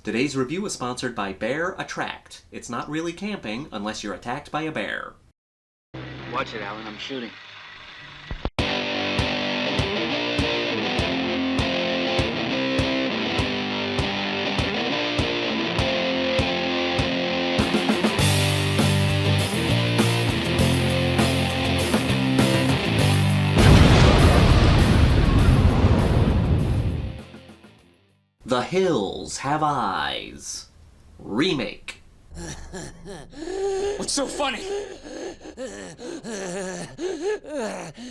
Today's review is sponsored by Bear Attract. It's not really camping unless you're attacked by a bear. Watch it, Alan. I'm shooting. The Hills Have Eyes. Remake. What's so funny?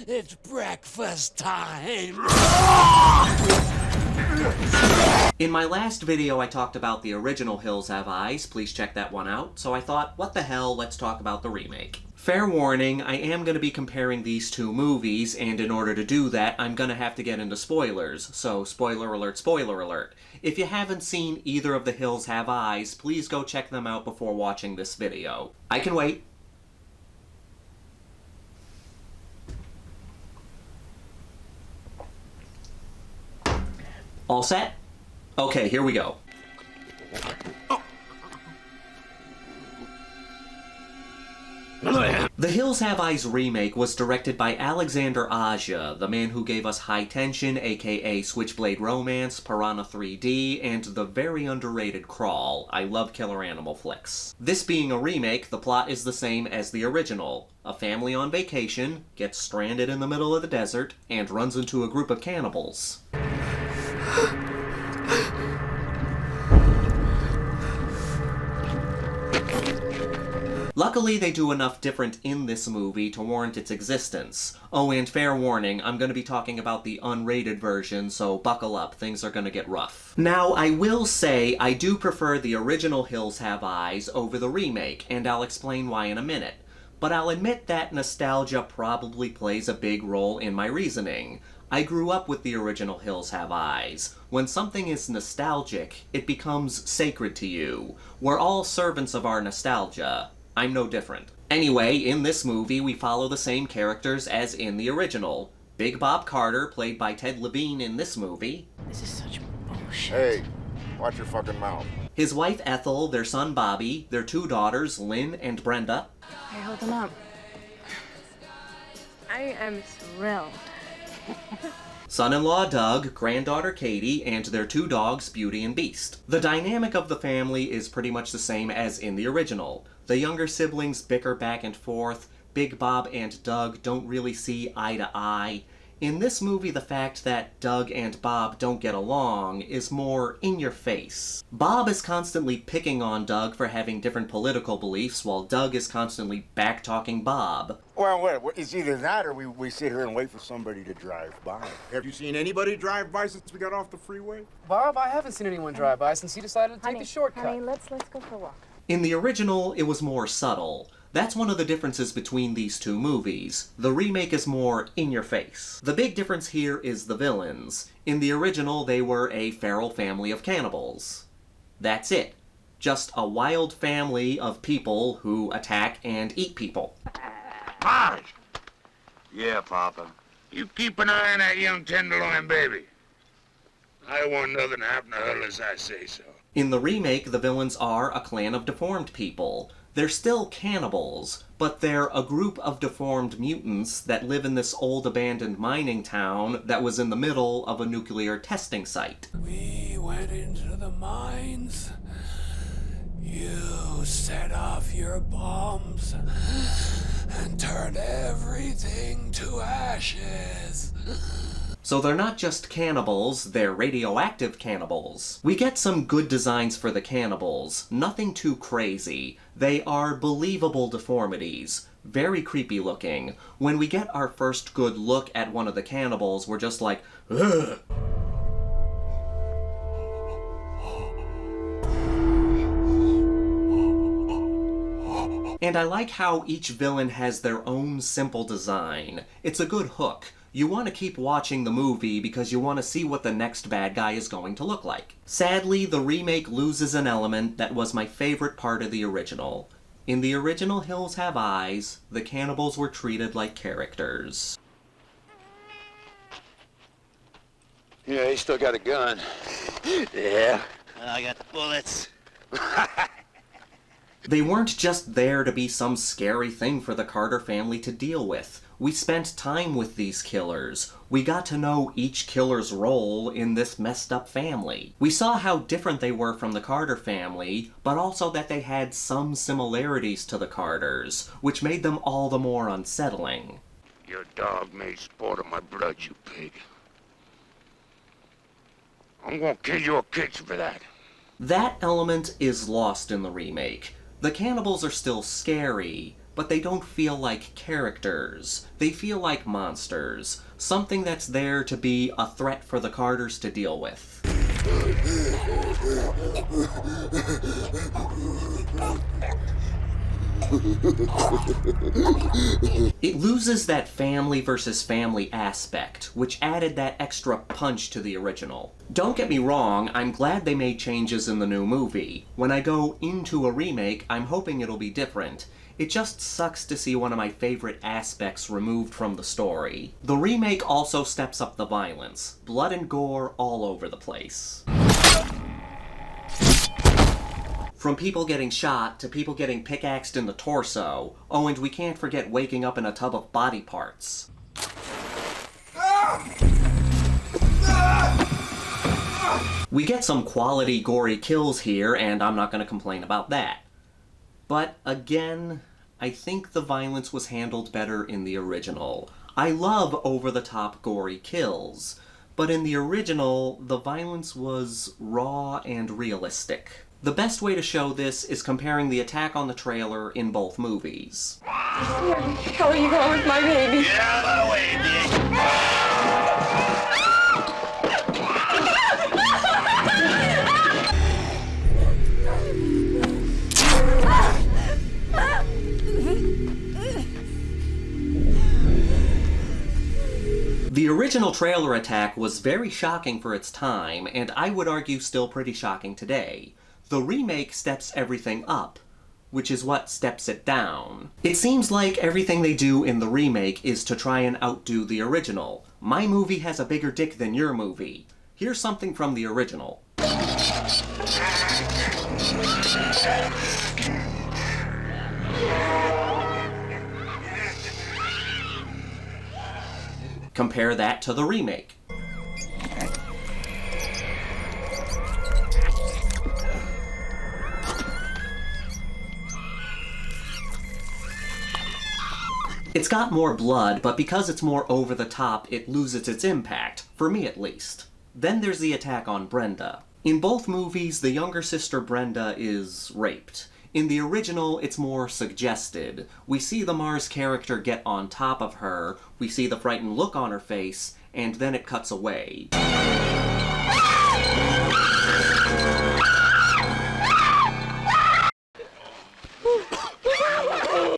It's breakfast time. In my last video, I talked about the original Hills Have Eyes. Please check that one out. So I thought, what the hell, let's talk about the remake. Fair warning, I am going to be comparing these two movies, and in order to do that, I'm going to have to get into spoilers. So, spoiler alert, spoiler alert. If you haven't seen either of the Hills Have Eyes, please go check them out before watching this video. I can wait. All set? Okay, here we go. The Hills Have Eyes remake was directed by Alexandre Aja, the man who gave us High Tension, aka Switchblade Romance, Piranha 3D, and the very underrated Crawl. I love killer animal flicks. This being a remake, the plot is the same as the original. A family on vacation gets stranded in the middle of the desert and runs into a group of cannibals. Luckily, they do enough different in this movie to warrant its existence. Oh, and fair warning, I'm going to be talking about the unrated version, so buckle up, things are going to get rough. Now, I will say I do prefer the original Hills Have Eyes over the remake, and I'll explain why in a minute. But I'll admit that nostalgia probably plays a big role in my reasoning. I grew up with the original Hills Have Eyes. When something is nostalgic, it becomes sacred to you. We're all servants of our nostalgia. I'm no different. Anyway, in this movie, we follow the same characters as in the original. Big Bob Carter, played by Ted Levine in this movie. This is such bullshit. Hey, watch your fucking mouth. His wife Ethel, their son Bobby, their two daughters, Lynn and Brenda. Here, hold them up. I am thrilled. Son-in-law Doug, granddaughter Katie, and their two dogs, Beauty and Beast. The dynamic of the family is pretty much the same as in the original. The younger siblings bicker back and forth. Big Bob and Doug don't really see eye to eye. In this movie, the fact that Doug and Bob don't get along is more in your face. Bob is constantly picking on Doug for having different political beliefs, while Doug is constantly back-talking Bob. Well, it's either that or we sit here and wait for somebody to drive by. Have you seen anybody drive by since we got off the freeway? Bob, I haven't seen anyone drive by since he decided to take the shortcut. Honey, let's go for a walk. In the original, it was more subtle. That's one of the differences between these two movies. The remake is more in your face. The big difference here is the villains. In the original, they were a feral family of cannibals. That's it. Just a wild family of people who attack and eat people. Marge! Yeah, Papa. You keep an eye on that young tenderloin baby. I want nothing to happen to her unless I say so. In the remake, the villains are a clan of deformed people. They're still cannibals, but they're a group of deformed mutants that live in this old abandoned mining town that was in the middle of a nuclear testing site. We went into the mines. You set off your bombs and turned everything to ashes. So they're not just cannibals, they're radioactive cannibals. We get some good designs for the cannibals, nothing too crazy. They are believable deformities, very creepy looking. When we get our first good look at one of the cannibals, we're just like, ugh. And I like how each villain has their own simple design. It's a good hook. You want to keep watching the movie because you want to see what the next bad guy is going to look like. Sadly, the remake loses an element that was my favorite part of the original. In the original Hills Have Eyes, the cannibals were treated like characters. Yeah, he still got a gun. Yeah, I got the bullets. They weren't just there to be some scary thing for the Carter family to deal with. We spent time with these killers. We got to know each killer's role in this messed up family. We saw how different they were from the Carter family, but also that they had some similarities to the Carters, which made them all the more unsettling. Your dog made sport of my blood, you pig. I'm gonna kill your kids for that. That element is lost in the remake. The cannibals are still scary, but they don't feel like characters. They feel like monsters, something that's there to be a threat for the Carters to deal with. It loses that family versus family aspect, which added that extra punch to the original. Don't get me wrong, I'm glad they made changes in the new movie. When I go into a remake, I'm hoping it'll be different. It just sucks to see one of my favorite aspects removed from the story. The remake also steps up the violence. Blood and gore all over the place. From people getting shot to people getting pickaxed in the torso. Oh, and we can't forget waking up in a tub of body parts. We get some quality gory kills here, and I'm not going to complain about that. But again, I think the violence was handled better in the original. I love over-the-top gory kills, but in the original, the violence was raw and realistic. The best way to show this is comparing the attack on the trailer in both movies. Where the hell are you going with my baby? Get out of the way, bitch! The original trailer attack was very shocking for its time, and I would argue still pretty shocking today. The remake steps everything up, which is what steps it down. It seems like everything they do in the remake is to try and outdo the original. My movie has a bigger dick than your movie. Here's something from the original. Compare that to the remake. It's got more blood, but because it's more over the top, it loses its impact, for me at least. Then there's the attack on Brenda. In both movies, the younger sister Brenda is raped. In the original, it's more suggested. We see the Mars character get on top of her, we see the frightened look on her face, and then it cuts away.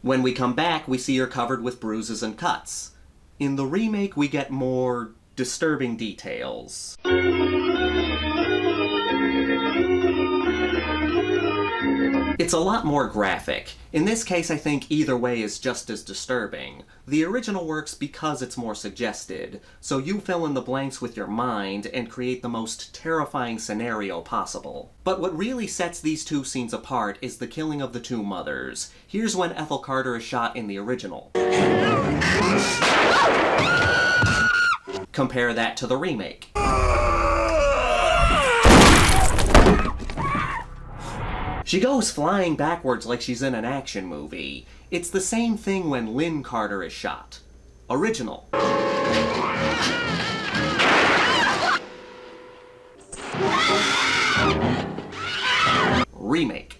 When we come back, we see her covered with bruises and cuts. In the remake, we get more disturbing details. It's a lot more graphic. In this case, I think either way is just as disturbing. The original works because it's more suggested, so you fill in the blanks with your mind and create the most terrifying scenario possible. But what really sets these two scenes apart is the killing of the two mothers. Here's when Ethel Carter is shot in the original. Compare that to the remake. She goes flying backwards like she's in an action movie. It's the same thing when Lynn Carter is shot. Original. Remake.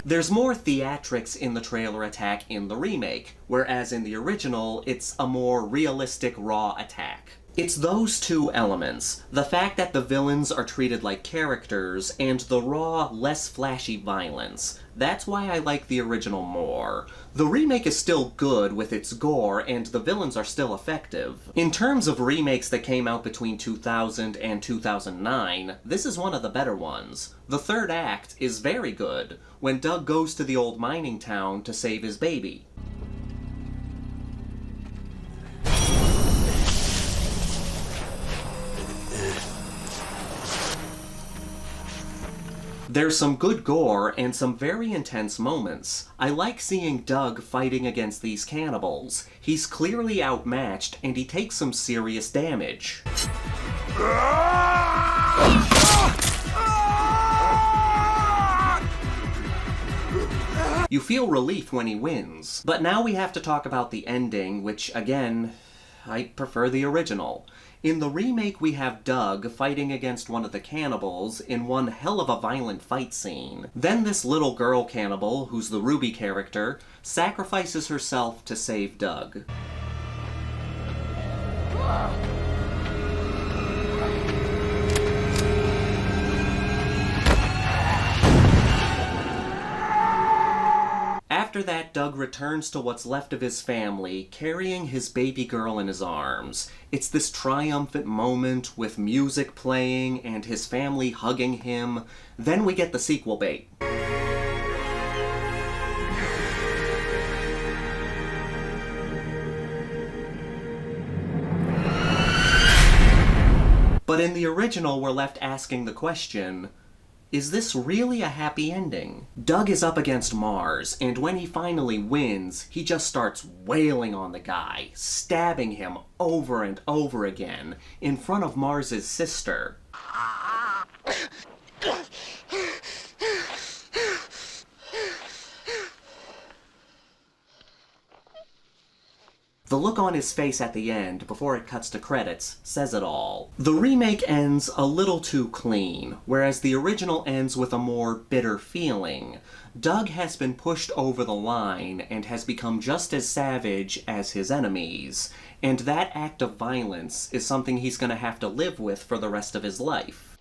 There's more theatrics in the trailer attack in the remake, whereas in the original, it's a more realistic, raw attack. It's those two elements, the fact that the villains are treated like characters, and the raw, less flashy violence. That's why I like the original more. The remake is still good with its gore, and the villains are still effective. In terms of remakes that came out between 2000 and 2009, this is one of the better ones. The third act is very good, when Doug goes to the old mining town to save his baby. There's some good gore and some very intense moments. I like seeing Doug fighting against these cannibals. He's clearly outmatched and he takes some serious damage. You feel relief when he wins. But now we have to talk about the ending, which, again, I prefer the original. In the remake, we have Doug fighting against one of the cannibals in one hell of a violent fight scene. Then this little girl cannibal, who's the Ruby character, sacrifices herself to save Doug. After that, Doug returns to what's left of his family, carrying his baby girl in his arms. It's this triumphant moment with music playing and his family hugging him. Then we get the sequel bait. But in the original, we're left asking the question, is this really a happy ending? Doug is up against Mars, and when he finally wins, he just starts wailing on the guy, stabbing him over and over again, in front of Mars's sister. The look on his face at the end, before it cuts to credits, says it all. The remake ends a little too clean, whereas the original ends with a more bitter feeling. Doug has been pushed over the line and has become just as savage as his enemies, and that act of violence is something he's gonna have to live with for the rest of his life.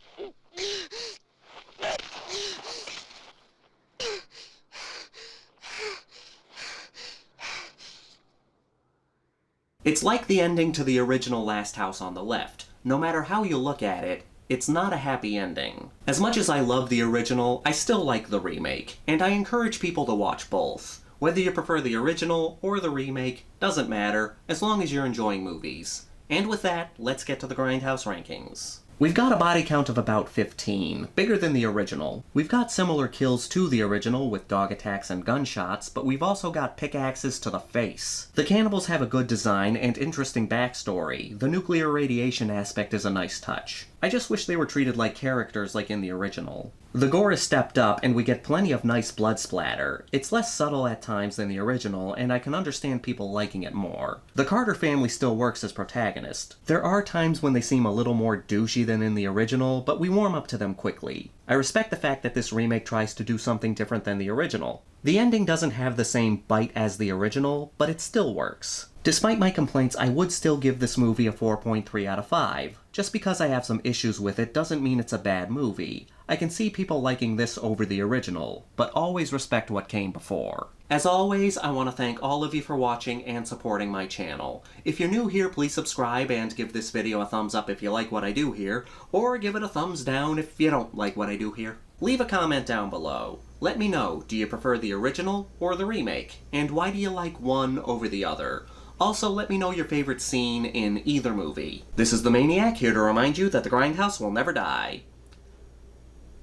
It's like the ending to the original Last House on the Left. No matter how you look at it, it's not a happy ending. As much as I love the original, I still like the remake, and I encourage people to watch both. Whether you prefer the original or the remake, doesn't matter, as long as you're enjoying movies. And with that, let's get to the Grindhouse rankings. We've got a body count of about 15, bigger than the original. We've got similar kills to the original with dog attacks and gunshots, but we've also got pickaxes to the face. The cannibals have a good design and interesting backstory. The nuclear radiation aspect is a nice touch. I just wish they were treated like characters like in the original. The gore is stepped up and we get plenty of nice blood splatter. It's less subtle at times than the original, and I can understand people liking it more. The Carter family still works as protagonist. There are times when they seem a little more douchey than in the original, but we warm up to them quickly. I respect the fact that this remake tries to do something different than the original. The ending doesn't have the same bite as the original, but it still works. Despite my complaints, I would still give this movie a 4.3 out of 5. Just because I have some issues with it doesn't mean it's a bad movie. I can see people liking this over the original, but always respect what came before. As always, I want to thank all of you for watching and supporting my channel. If you're new here, please subscribe and give this video a thumbs up if you like what I do here, or give it a thumbs down if you don't like what I do here. Leave a comment down below. Let me know, do you prefer the original or the remake? And why do you like one over the other? Also, let me know your favorite scene in either movie. This is the Maniac, here to remind you that the Grindhouse will never die.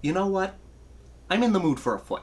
You know what? I'm in the mood for a foot.